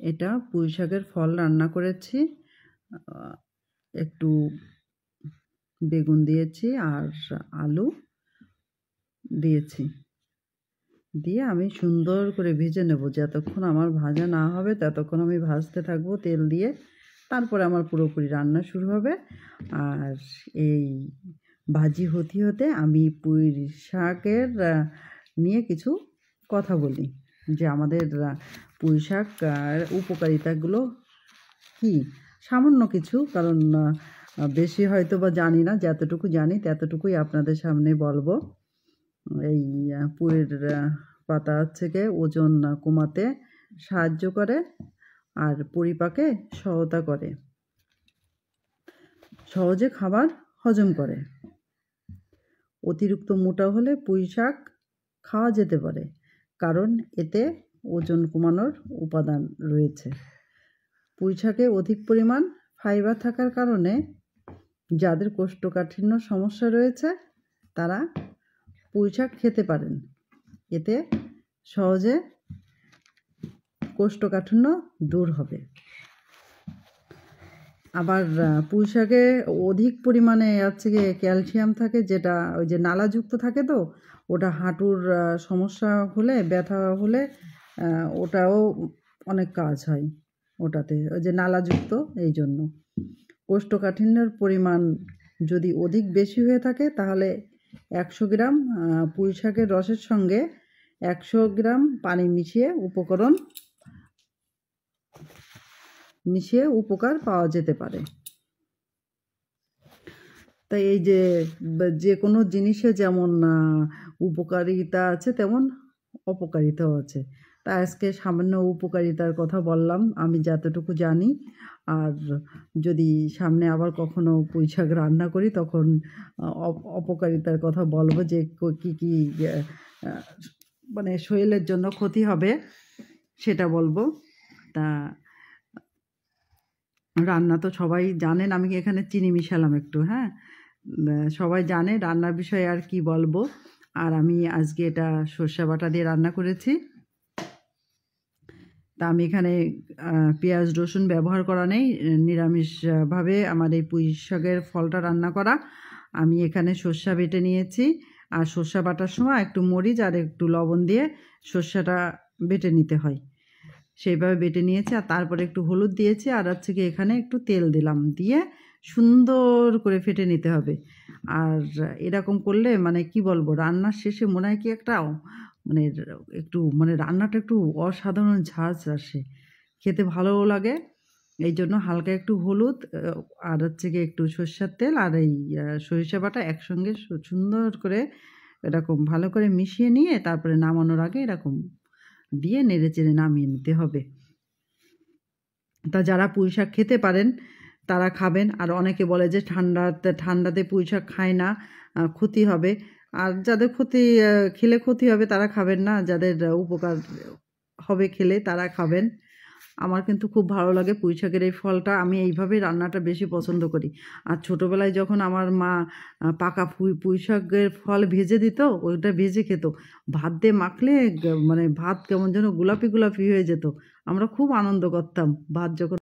এটা পুঁই শাকের ফল রান্না করেছি, একটু বেগুন দিয়েছি আর আলু দিয়েছি, দিয়ে আমি সুন্দর করে ভেজে নেব। যতক্ষণ আমার ভাজা না হবে ততক্ষণ আমি ভাজতে থাকবো তেল দিয়ে, তারপরে আমার পুরোপুরি রান্না শুরু হবে। আর এই ভাজি হতে হতে আমি পুঁই শাকের নিয়ে কিছু কথা বলি, যে আমাদের পুঁই শাক উপকারিতাগুলো কি। সামান্য কিছু, কারণ বেশি হয়তো বা জানি না, যতটুকু জানি ততটুকুই আপনাদের সামনে বলবো। এই পুঁইয়ের পাতা হচ্ছে গিয়ে ওজন কমাতে সাহায্য করে আর পরিপাকে সহায়তা করে, সহজে খাবার হজম করে। অতিরিক্ত মোটা হলে পুঁই শাক খাওয়া যেতে পারে, কারণ এতে ওজন কমানোর উপাদান রয়েছে। পুঁই শাকে অধিক পরিমাণ ফাইবার থাকার কারণে যাদের কোষ্ঠকাঠিন্য সমস্যা রয়েছে তারা পুঁই শাক খেতে পারেন। এতে সহজে কোষ্ঠকাঠিন্য দূর হবে। আবার পুঁই শাকে অধিক পরিমাণে হচ্ছে গিয়ে ক্যালসিয়াম থাকে, যেটা ওই যে নালাযুক্ত থাকে, তো ওটা হাঁটুর সমস্যা হলে, ব্যথা হলে ওটাও অনেক কাজ হয় ওটাতে, ওই যে নালাযুক্ত। এই জন্য কোষ্ঠকাঠিন্যের পরিমাণ যদি অধিক বেশি হয়ে থাকে তাহলে 100 গ্রাম পুঁই শাকের রসের সঙ্গে 100 গ্রাম পানি মিশিয়ে উপকার পাওয়া যেতে পারে। তাই এই যে কোনো জিনিসে যেমন উপকারিতা আছে তেমন অপকারিতাও আছে। তাই আজকে সামান্য উপকারিতার কথা বললাম, আমি যতটুকু জানি। আর যদি সামনে আবার কখনো পুঁই শাক রান্না করি তখন অপকারিতার কথা বলবো, যে কী কী মানে শরীরের জন্য ক্ষতি হবে সেটা বলবো। তা রান্না তো সবাই জানেন, আমি এখানে চিনি মিশালাম একটু, হ্যাঁ। সবাই জানে রান্নার বিষয়ে আর কি বলবো। আর আমি আজকে এটা সর্ষে বাটা দিয়ে রান্না করেছি। তা আমি এখানে পেঁয়াজ রসুন ব্যবহার করা নেই, নিরামিষভাবে আমার এই পুঁই শাকের ফলটা রান্না করা। আমি এখানে সর্ষা বেটে নিয়েছি, আর সর্ষা বাটার সময় একটু মরিচ আর একটু লবণ দিয়ে সর্ষাটা বেটে নিতে হয়, সেইভাবে বেটে নিয়েছি। আর তারপরে একটু হলুদ দিয়েছি, আর হচ্ছে কি এখানে একটু তেল দিলাম, দিয়ে সুন্দর করে ফেটে নিতে হবে। আর এরকম করলে মানে কি বলবো, রান্নার শেষে মনে হয় কি একটা মানে একটু মানে রান্নাটা একটু অসাধারণ ঝাঁঝ আসে, খেতে ভালোও লাগে। এই জন্য হালকা একটু হলুদ আর হচ্ছে কি একটু সর্ষের তেল আর এই সরিষা বাটা একসঙ্গে সুন্দর করে এরকম ভালো করে মিশিয়ে নিয়ে তারপরে নামানোর আগে এরকম দিয়ে নেড়ে চেড়ে নামিয়ে নিতে হবে। তা যারা পুঁই শাক খেতে পারেন তারা খাবেন। আর অনেকে বলে যে ঠান্ডাতে পুঁই শাক খায় না, ক্ষতি হবে। আর যাদের খেলে ক্ষতি হবে তারা খাবেন না, যাদের উপকার হবে খেলে তারা খাবেন। আমার কিন্তু খুব ভালো লাগে পুঁই শাকের এই ফলটা, আমি এইভাবেই রান্নাটা বেশি পছন্দ করি। আর ছোটোবেলায় যখন আমার মা পাকা পুঁই শাকের ফল ভেজে দিত, ওইটা ভেজে খেত, ভাত দিয়ে মাখলে মানে ভাত কেমন যেন গোলাপি গোলাপি হয়ে যেত। আমরা খুব আনন্দ করতাম ভাত যখন